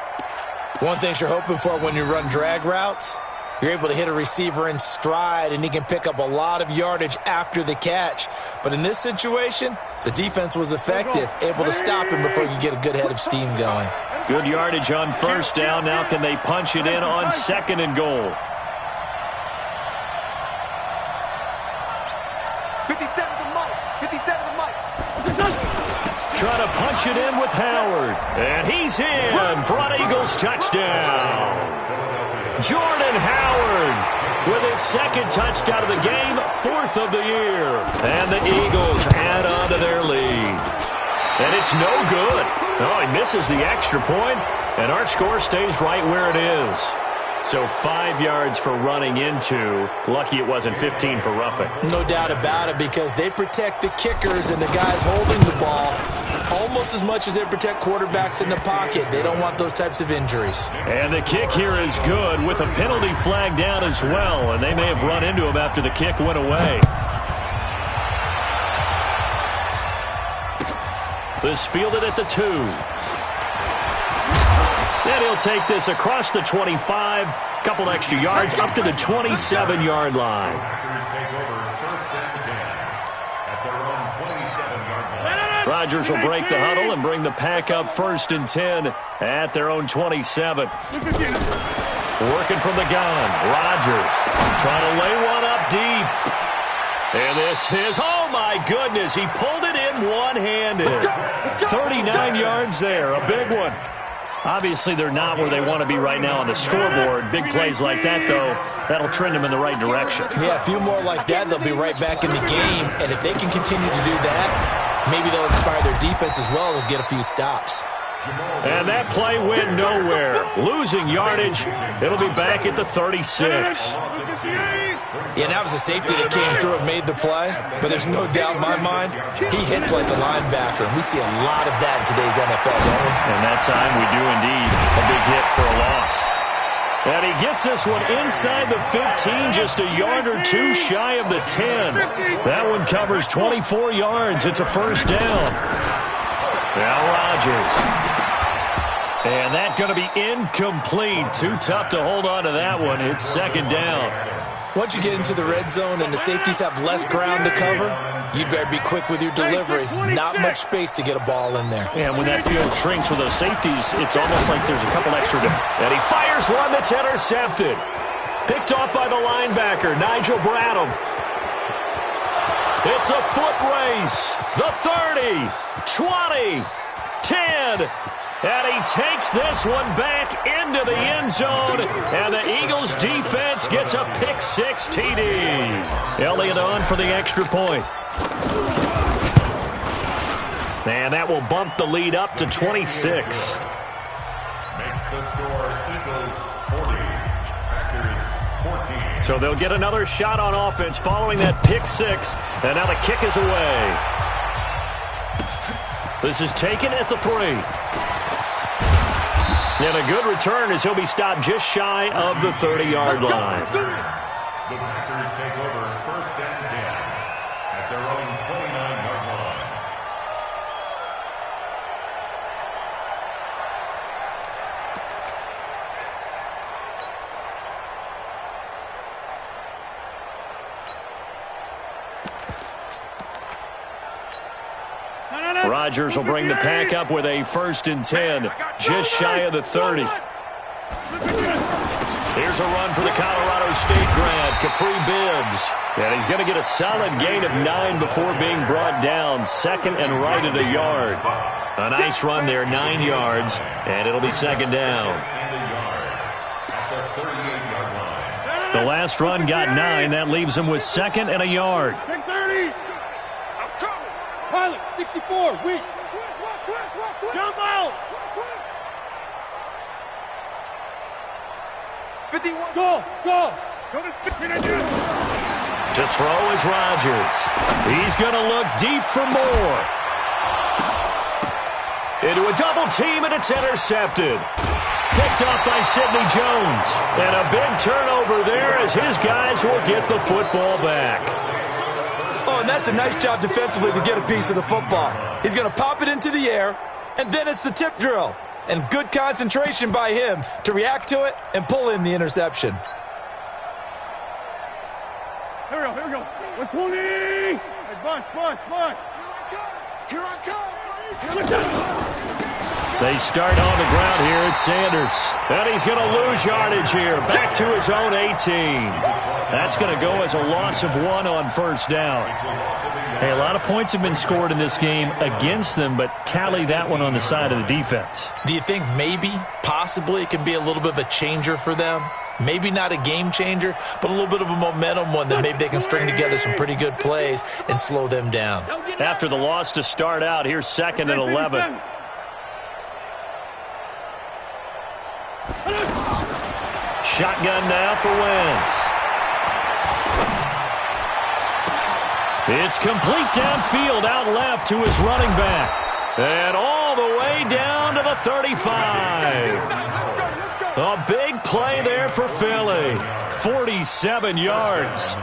One thing you're hoping for when you run drag routes, you're able to hit a receiver in stride, and he can pick up a lot of yardage after the catch. But in this situation, the defense was effective, able to stop him before you get a good head of steam going. Good yardage on 1st down. Now can they punch it in on 2nd and goal? 57 to Mike. 57 to Mike. Trying to punch it in with Howard. And he's in for an Eagles touchdown. Jordan Howard with his 2nd touchdown of the game, 4th of the year. And the Eagles add on to their lead. And it's no good. Oh, he misses the extra point, and our score stays right where it is. So 5 yards for running into. Lucky it wasn't 15 for roughing. No doubt about it, because they protect the kickers and the guys holding the ball almost as much as they protect quarterbacks in the pocket. They don't want those types of injuries. And the kick here is good with a penalty flag down as well, and they may have run into him after the kick went away. This fielded at the 2. And he'll take this across the 25, couple extra yards, up to the 27-yard line. Rodgers will break the huddle and bring the pack up 1st and 10 at their own 27. Working from the gun, Rodgers trying to lay one up deep. And this is, oh my goodness, he pulled it in one-handed. 39 yards there, a big one. Obviously, they're not where they want to be right now on the scoreboard. Big plays like that, though, that'll trend them in the right direction. Yeah, a few more like that, they'll be right back in the game. And if they can continue to do that, maybe they'll inspire their defense as well. They'll get a few stops. And that play went nowhere. Losing yardage. It'll be back at the 36. Yeah, that was a safety that came through and made the play. But there's no doubt in my mind, he hits like a linebacker. We see a lot of that in today's NFL, don't we? And that time we do indeed. A big hit for a loss. And he gets this one inside the 15, just a yard or two shy of the 10. That one covers 24 yards. It's a 1st down. Now Rodgers. And that's going to be incomplete. Too tough to hold on to that one. It's 2nd down. Once you get into the red zone and the safeties have less ground to cover, you better be quick with your delivery. Not much space to get a ball in there. And when that field shrinks with those safeties, it's almost like there's a couple extra. And he fires one that's intercepted. Picked off by the linebacker, Nigel Bradham. It's a foot race. The 30, 20, 10. And he takes this one back into the end zone. And the Eagles defense gets a pick-6 TD. Elliott on for the extra point. And that will bump the lead up to 26. Makes the score Eagles 40, Packers 14. So they'll get another shot on offense following that pick-6. And now the kick is away. This is taken at the 3. And a good return as he'll be stopped just shy of the 30-yard line. The Packers take over 1st and 10 at their own 29-yard line. Rodgers will bring the pack up with a 1st and 10, just shy of the 30. Here's a run for the Colorado State grad, Capri Bibbs. And he's going to get a solid gain of 9 before being brought down, 2nd and right at a yard. A nice run there, 9 yards, and it'll be 2nd down. The last run got 9. That leaves him with 2nd and a yard. 30. Pilot, 64, weak. Jump out. 51. Go. To throw is Rodgers. He's going to look deep for more. Into a double team, and it's intercepted. Picked off by Sidney Jones. And a big turnover there as his guys will get the football back. Oh, and that's a nice job defensively to get a piece of the football. He's going to pop it into the air, and then it's the tip drill. And good concentration by him to react to it and pull in the interception. Here we go. 120. Hey, bunch. Here I come. They start on the ground here at Sanders. And he's going to lose yardage here. Back to his own 18. That's going to go as a loss of 1 on 1st down. Hey, a lot of points have been scored in this game against them, but tally that one on the side of the defense. Do you think maybe, possibly, it can be a little bit of a changer for them? Maybe not a game changer, but a little bit of a momentum one that maybe they can string together some pretty good plays and slow them down. After the loss to start out, here's 2nd and 11. Shotgun now for Wentz. It's complete downfield, out left to his running back. And all the way down to the 35. A big play there for Philly. 47 yards.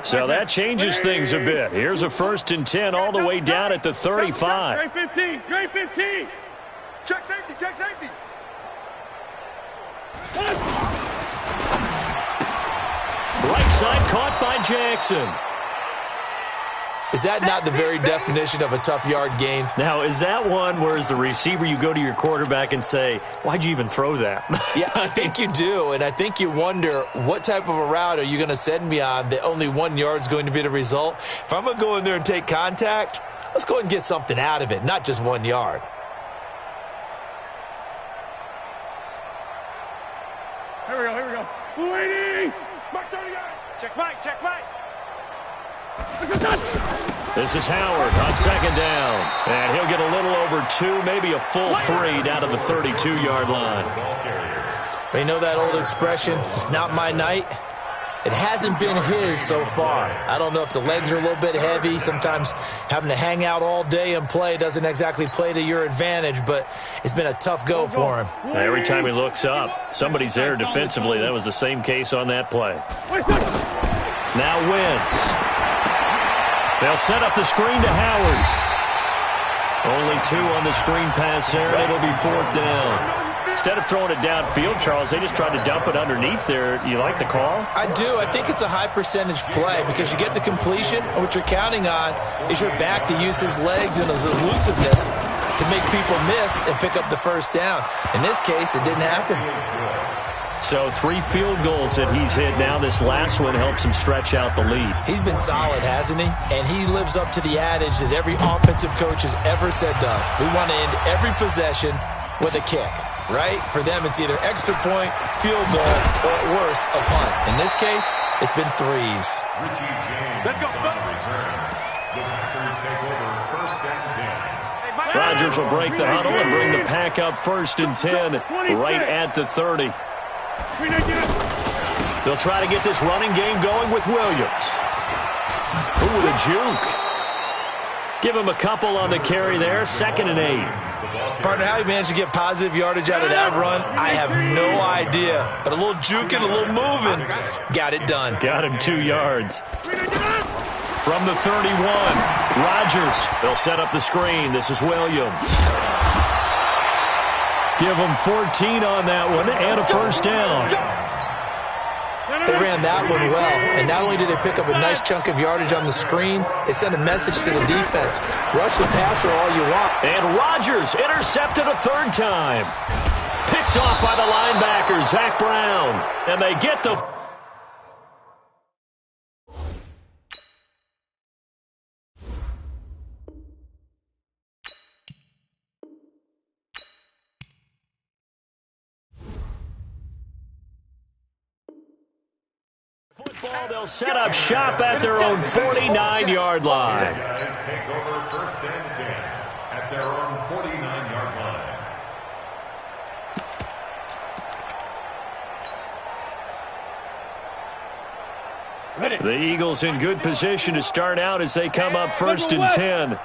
So that changes things a bit. Here's a 1st and 10 all the way down at the 35. Drain 15. Check safety. Right side caught by Jackson. Is that not the very definition of a tough yard gain? Now, is that one where as the receiver you go to your quarterback and say, why'd you even throw that? Yeah, I think you do, and I think you wonder what type of a route are you going to send me on that only 1 yard's going to be the result? If I'm going to go in there and take contact, let's go ahead and get something out of it, not just 1 yard. Here we go. 280. Mark 39. Check right. This is Howard on 2nd down. And he'll get a little over 2, maybe a full 3 down to the 32-yard line. But you know that old expression, it's not my night? It hasn't been his so far. I don't know if the legs are a little bit heavy. Sometimes having to hang out all day and play doesn't exactly play to your advantage, but it's been a tough go for him. Every time he looks up, somebody's there defensively. That was the same case on that play. Now Wentz. They'll set up the screen to Howard. Only 2 on the screen pass there, and it'll be 4th down. Instead of throwing it downfield, Charles, they just tried to dump it underneath there. You like the call? I do. I think it's a high percentage play because you get the completion, and what you're counting on is your back to use his legs and his elusiveness to make people miss and pick up the 1st down. In this case, it didn't happen. So 3 field goals that he's hit now. This last one helps him stretch out the lead. He's been solid, hasn't he? And he lives up to the adage that every offensive coach has ever said to us. We want to end every possession with a kick, right? For them, it's either extra point, field goal, or at worst, a punt. In this case, it's been 3s. Richie James. Let's go, on return. The Packers take over 1st and 10. Rodgers will break the huddle and bring the pack up 1st and 10 right at the 30. They'll try to get this running game going with Williams. Ooh, with a juke. Give him a couple on the carry there, 2nd and 8. Partner, how he managed to get positive yardage out of that run, I have no idea. But a little juking, a little moving, got it done. Got him 2 yards. From the 31, Rodgers. They'll set up the screen. This is Williams. Give him 14 on that one and a first down. They ran that one well, and not only did they pick up a nice chunk of yardage on the screen, they sent a message to the defense. Rush the passer all you want. And Rodgers intercepted a 3rd time. Picked off by the linebacker, Zach Brown. And they get the... Football, they'll set up shop at their own 49-yard line. Guys take over 1st and 10 at their own 49-yard line. The Eagles in good position to start out as they come up 1st and 10.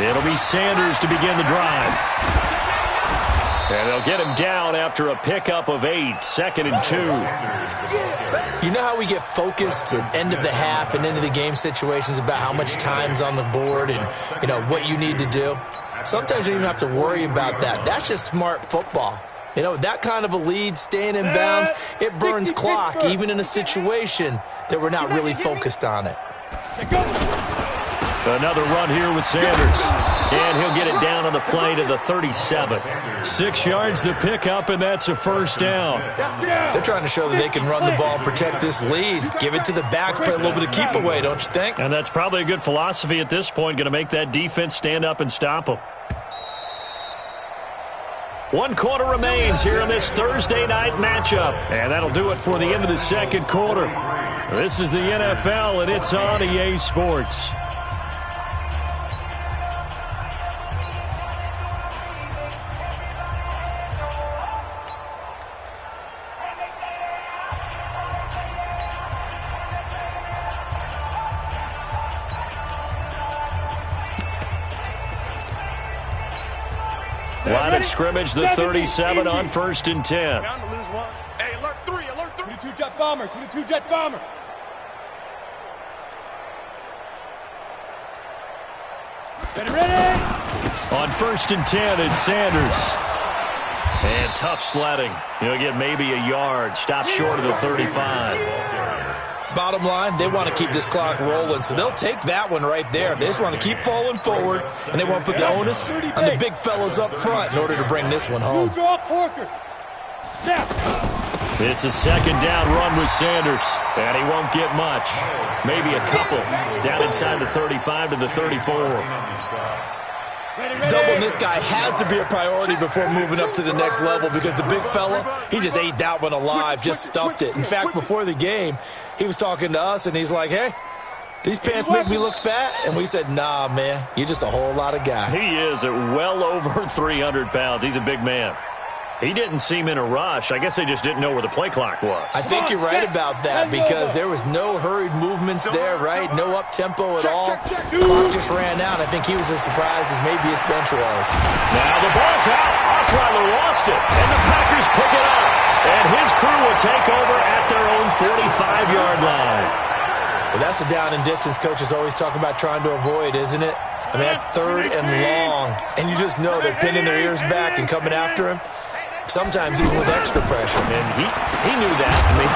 It'll be Sanders to begin the drive. And they'll get him down after a pickup of 8, 2nd and 2. You know how we get focused at end of the half and into the game situations about how much time's on the board and, you know, what you need to do? Sometimes you don't even have to worry about that. That's just smart football. You know, that kind of a lead, staying in bounds, it burns clock, even in a situation that we're not really focused on it. Another run here with Sanders. And he'll get it down on the play to the 37. 6 yards the pickup, and that's a first down. They're trying to show that they can run the ball, protect this lead, give it to the backs, play a little bit of keep away, don't you think? And that's probably a good philosophy at this point, going to make that defense stand up and stop them. 1 quarter remains here in this Thursday night matchup. And that'll do it for the end of the 2nd quarter. This is the NFL, and it's on EA Sports. Line of scrimmage, the 37 on 1st and 10. Hey, alert 3, alert 3. 22 jet bomber, 22 jet bomber. Ready. On 1st and 10, it's Sanders. And tough sledding. He'll get maybe a yard. Stop short of the 35. Bottom line, they want to keep this clock rolling, so they'll take that one right there. They just want to keep falling forward, and they want to put the onus on the big fellas up front in order to bring this one home. It's a 2nd down run with Sanders, and he won't get much. Maybe a couple. Down inside the 35 to the 34. Doubling this guy has to be a priority before moving up to the next level because the big fella, he just ate that one alive, just stuffed it. In fact, before the game, he was talking to us, and he's like, hey, these pants make me look fat? And we said, nah, man, you're just a whole lot of guy. He is at well over 300 pounds. He's a big man. He didn't seem in a rush. I guess they just didn't know where the play clock was. I think you're right about that because there was no hurried movements there, right? No up-tempo at all. Clock just ran out. I think he was as surprised as maybe his bench was. Now the ball's out. Osweiler lost it, and the Packers pick it up. And his crew will take over at their own 45-yard line. Well, that's a down and distance coaches always talk about trying to avoid, isn't it? I mean, that's 3rd and long, and you just know they're pinning their ears back and coming after him. Sometimes even with extra pressure. And he knew that. I mean,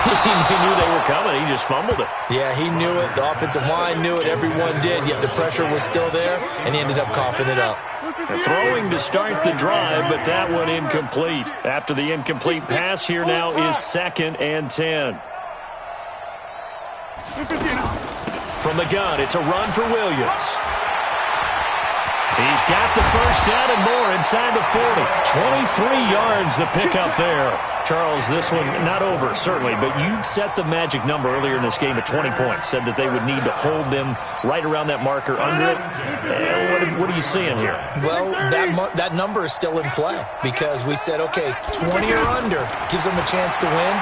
he knew they were coming. He just fumbled it. Yeah, he knew it. The offensive line knew it. Everyone did. Yet the pressure was still there, and he ended up coughing it up. Throwing to start the drive, but that one incomplete. After the incomplete pass, here now is 2nd and 10. From the gun, it's a run for Williams. He's got the first down and more inside the 40. 23 yards the pickup there. Charles, this one not over, certainly, but you set the magic number earlier in this game at 20 points. Said that they would need to hold them right around that marker under it. What are you seeing here? Well, that number is still in play because we said, okay, 20 or under gives them a chance to win.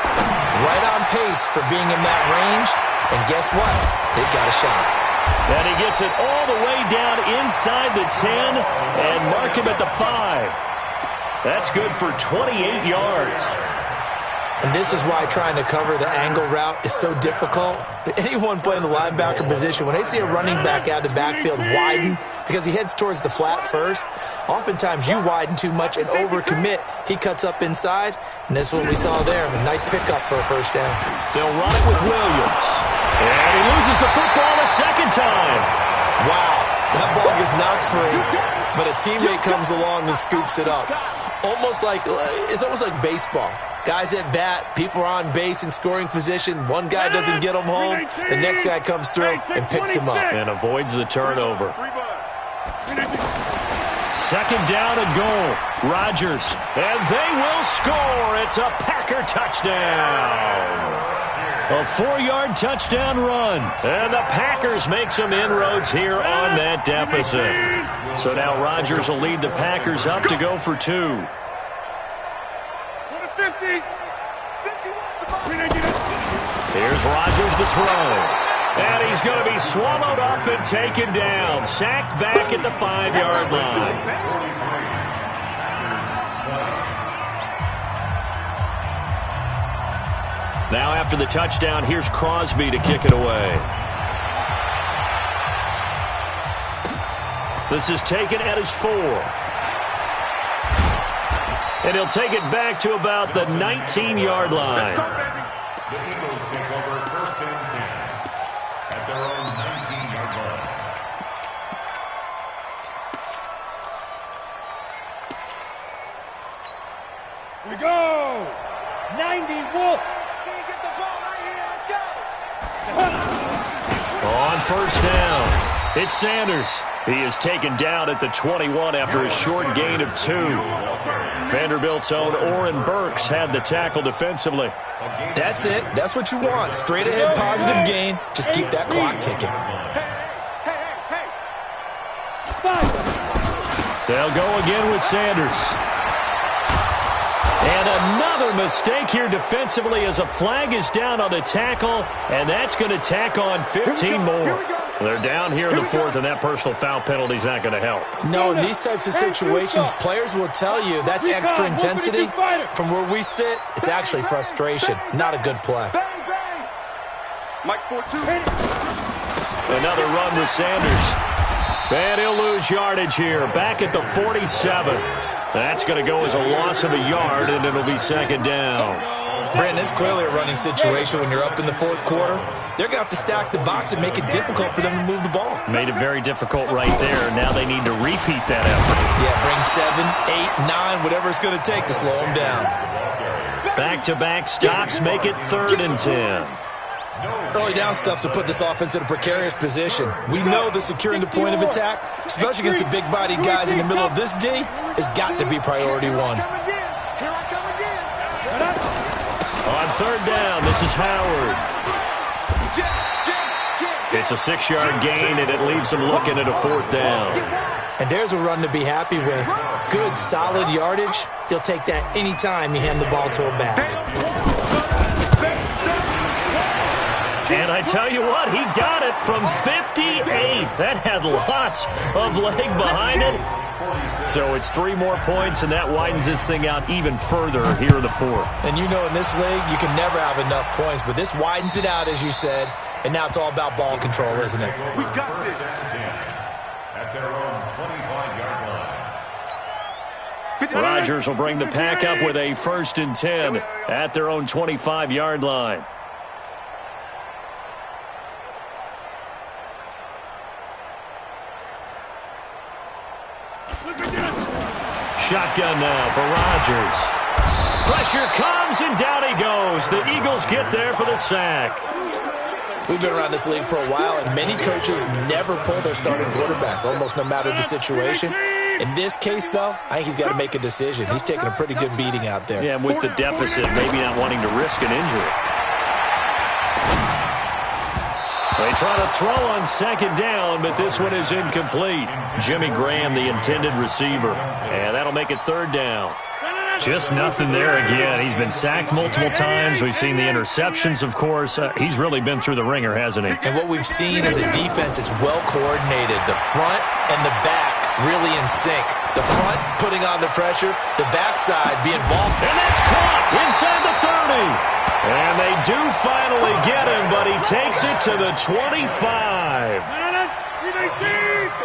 Right on pace for being in that range. And guess what? They've got a shot. And he gets it all the way down inside the 10 and mark him at the 5. That's good for 28 yards. And this is why trying to cover the angle route is so difficult. Anyone playing the linebacker position, when they see a running back out of the backfield widen, because he heads towards the flat first, oftentimes you widen too much and overcommit. He cuts up inside, and this is what we saw there. A nice pickup for a first down. They'll run it with Williams. And he loses the football a second time. Wow, that ball gets knocked free, but a teammate comes along and scoops it up. It's almost like baseball. Guys at bat, people are on base in scoring position. One guy doesn't get him home. The next guy comes through and picks him up. And avoids the turnover. Second down and goal. Rodgers. And they will score. It's a Packer touchdown. A 4-yard touchdown run. And the Packers make some inroads here on that deficit. So now Rodgers will lead the Packers up to go for 2. 50. Here's Rodgers to throw. And he's going to be swallowed up and taken down. Sacked back at the 5-yard line. Now after the touchdown, here's Crosby to kick it away. This is taken at his 4. And he'll take it back to about the 19-yard line. The Eagles take over first and 10 at their own 19-yard line. We go. 90 Wolf. Get the ball right here. Let's go. On first down, it's Sanders. He is taken down at the 21 after a short gain of 2. Vanderbilt's own Oren Burks had the tackle defensively. That's it. That's what you want. Straight ahead, positive gain. Just keep that clock ticking. They'll go again with Sanders. And another mistake here defensively as a flag is down on the tackle, and that's going to tack on 15 more. They're down here in the 4th, and that personal foul penalty is not going to help. No, in these types of situations, players will tell you that's extra intensity. From where we sit, it's actually frustration. Not a good play. Mike's 4-2. Another run with Sanders. And he'll lose yardage here. Back at the 47. That's going to go as a loss of a yard, and it'll be second down. Brandon, it's clearly a running situation when you're up in the 4th quarter. They're going to have to stack the box and make it difficult for them to move the ball. Made it very difficult right there. Now they need to repeat that effort. Yeah, bring 7, 8, 9, whatever it's going to take to slow them down. Back-to-back stops make it 3rd and 10. Early down stuff to put this offense in a precarious position. We know that securing the point of attack, especially against the big-bodied guys in the middle of this D, has got to be priority 1. On 3rd down, this is Howard. It's a 6-yard gain, and it leaves him looking at a 4th down. And there's a run to be happy with. Good, solid yardage. He'll take that any time you hand the ball to a back. And I tell you what, he got it from 58. That had lots of leg behind it. So it's 3 more points, and that widens this thing out even further here in the 4th. And you know in this league, you can never have enough points, but this widens it out, as you said, and now it's all about ball control, isn't it? We got this. At their own 25-yard line. Rodgers will bring the pack up with a 1st and 10 at their own 25-yard line. Shotgun now for Rodgers. Pressure comes, and down he goes. The Eagles get there for the sack. We've been around this league for a while, and many coaches never pull their starting quarterback, almost no matter the situation. In this case, though, I think he's got to make a decision. He's taking a pretty good beating out there. Yeah, and with the deficit, maybe not wanting to risk an injury. They try to throw on 2nd down, but this one is incomplete. Jimmy Graham, the intended receiver. And that'll make it 3rd down. Just nothing there again. He's been sacked multiple times. We've seen the interceptions, of course. He's really been through the ringer, hasn't he? And what we've seen is a defense that's well coordinated. The front and the back really in sync. The front putting on the pressure, the backside being ball. And that's caught inside the 30. And they do finally get him, but he takes it to the 25.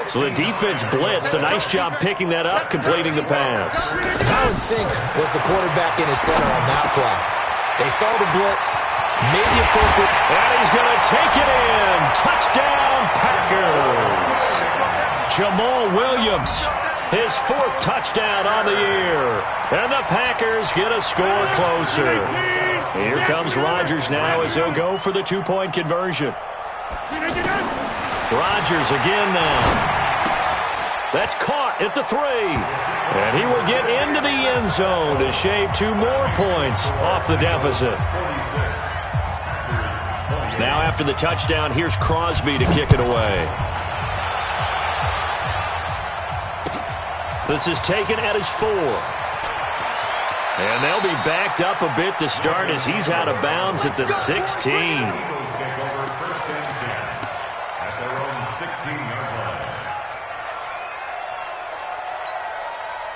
So the defense blitzed. A nice job picking that up, completing the pass. How in sync was the quarterback in his center on that play? They saw the blitz, made the appropriate. And he's going to take it in. Touchdown, Packers. Jamal Williams, his 4th touchdown on the year. And the Packers get a score closer. Here comes Rodgers now as he'll go for the 2-point conversion. Rodgers again now. That's caught at the 3. And he will get into the end zone to shave 2 more points off the deficit. Now after the touchdown, here's Crosby to kick it away. This is taken at his 4. And they'll be backed up a bit to start as he's out of bounds at the 16.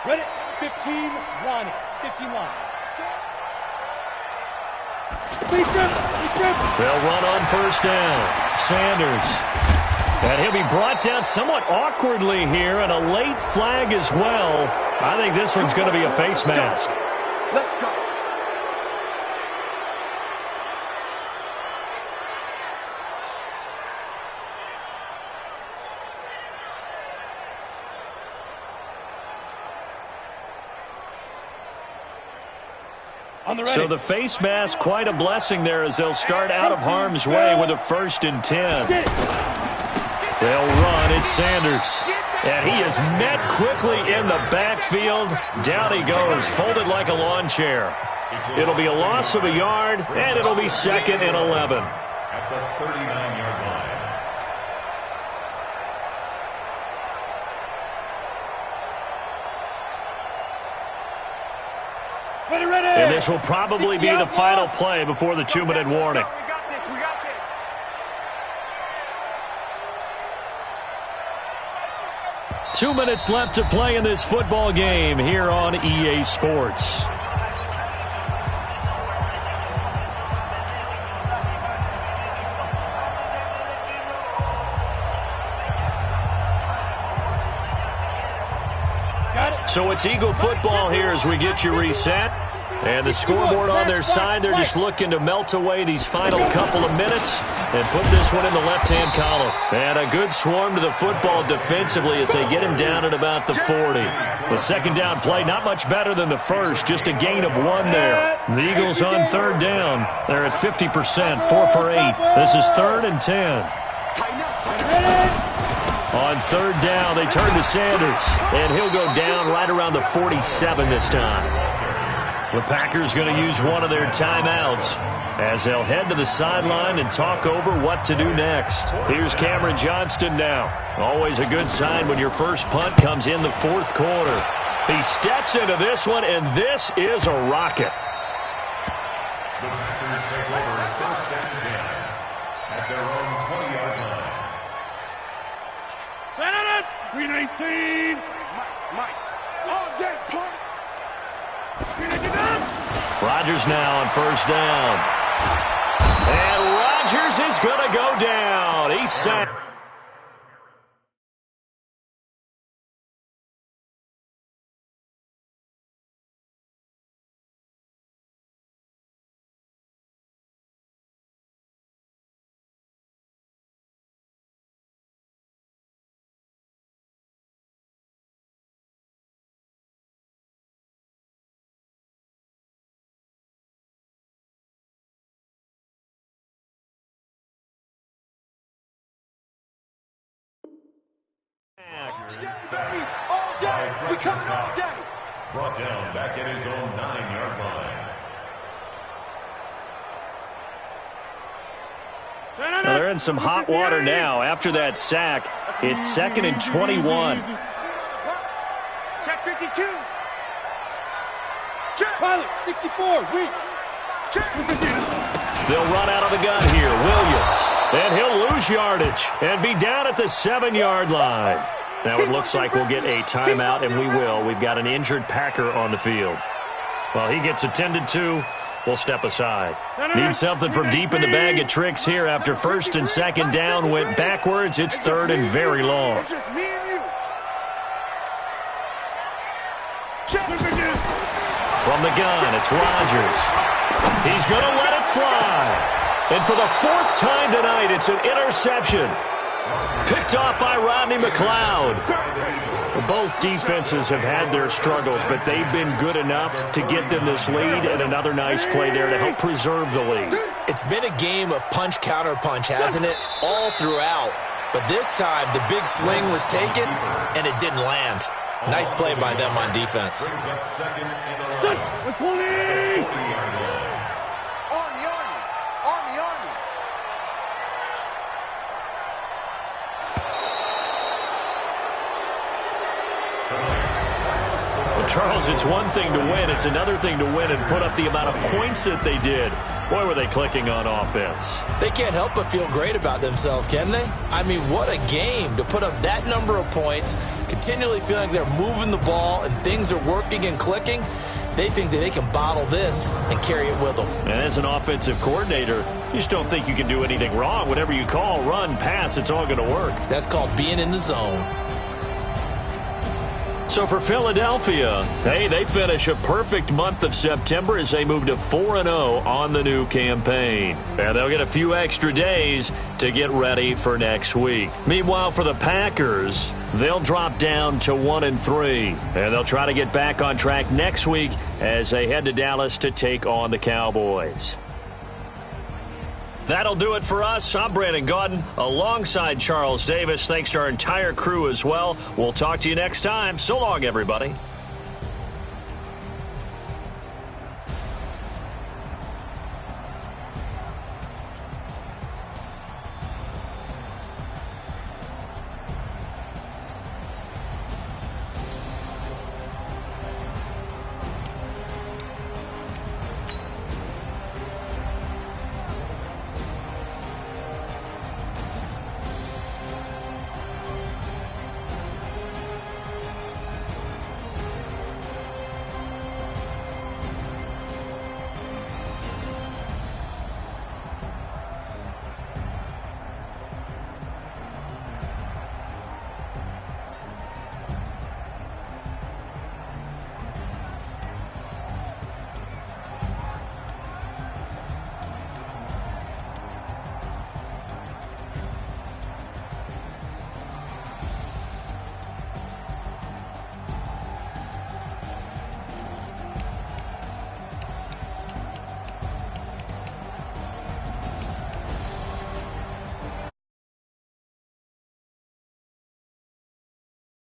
Ready? 15 line. 15 line. They'll run on first down. Sanders. And he'll be brought down somewhat awkwardly here, and a late flag as well. I think this one's going to be a face mask. Let's go. So the face mask, quite a blessing there as they'll start out of harm's way with a 1st and 10. They'll run. It's Sanders. And he is met quickly in the backfield. Down he goes, folded like a lawn chair. It'll be a loss of a yard, and it'll be 2nd and 11. At the 39-yard line. And this will probably be the final play before the 2-minute warning. We got this. We got this. 2 minutes left to play in this football game here on EA Sports. So it's Eagle football here as we get you reset. And the scoreboard on their side, they're just looking to melt away these final couple of minutes and put this one in the left-hand column. And a good swarm to the football defensively as they get him down at about the 40. The second down play, not much better than the first, just a gain of 1 there. The Eagles on 3rd down. They're at 50%, 4 for 8. This is 3rd and 10. On 3rd down, they turn to Sanders, and he'll go down right around the 47 this time. The Packers going to use one of their timeouts as they'll head to the sideline and talk over what to do next. Here's Cameron Johnston now. Always a good sign when your first punt comes in the 4th quarter. He steps into this one, and this is a rocket. The Packers take over 1st and 10 at their own 20-yard line. 319. Mike. All day, punk. Rodgers now on 1st down. And Rodgers is going to go down. He's sacked. All day. We coming all day. Brought down back at his own 9-yard line. Well, they're in some hot water now. After that sack, it's 2nd and 21. Check 52. Pilot, 64, weak. They'll run out of the gun here. Williams. And he'll lose yardage and be down at the 7-yard line. Now it looks like we'll get a timeout, and we will. We've got an injured Packer on the field. While he gets attended to, we'll step aside. Need something from deep in the bag of tricks here after first and second down went backwards. It's third and very long. It's just me and you. From the gun, it's Rodgers. He's going to let it fly. And for the fourth time tonight, it's an interception. Picked off by Rodney McLeod. Both defenses have had their struggles, but they've been good enough to get them this lead, and another nice play there to help preserve the lead. It's been a game of punch-counter-punch, hasn't it? All throughout. But this time, the big swing was taken, and it didn't land. Nice play by them on defense. Brings up second and 11. 120. Army, Army. Army, Army. Well, Charles, it's one thing to win. It's another thing to win and put up the amount of points that they did. Boy, were they clicking on offense. They can't help but feel great about themselves, can they? I mean, what a game to put up that number of points, continually feeling they're moving the ball and things are working and clicking. They think that they can bottle this and carry it with them. And as an offensive coordinator, you just don't think you can do anything wrong. Whatever you call, run, pass, it's all going to work. That's called being in the zone. So for Philadelphia, hey, they finish a perfect month of September as they move to 4-0 on the new campaign. And they'll get a few extra days to get ready for next week. Meanwhile, for the Packers, they'll drop down to 1-3. And they'll try to get back on track next week as they head to Dallas to take on the Cowboys. That'll do it for us. I'm Brandon Gaudin alongside Charles Davis. Thanks to our entire crew as well. We'll talk to you next time. So long, everybody.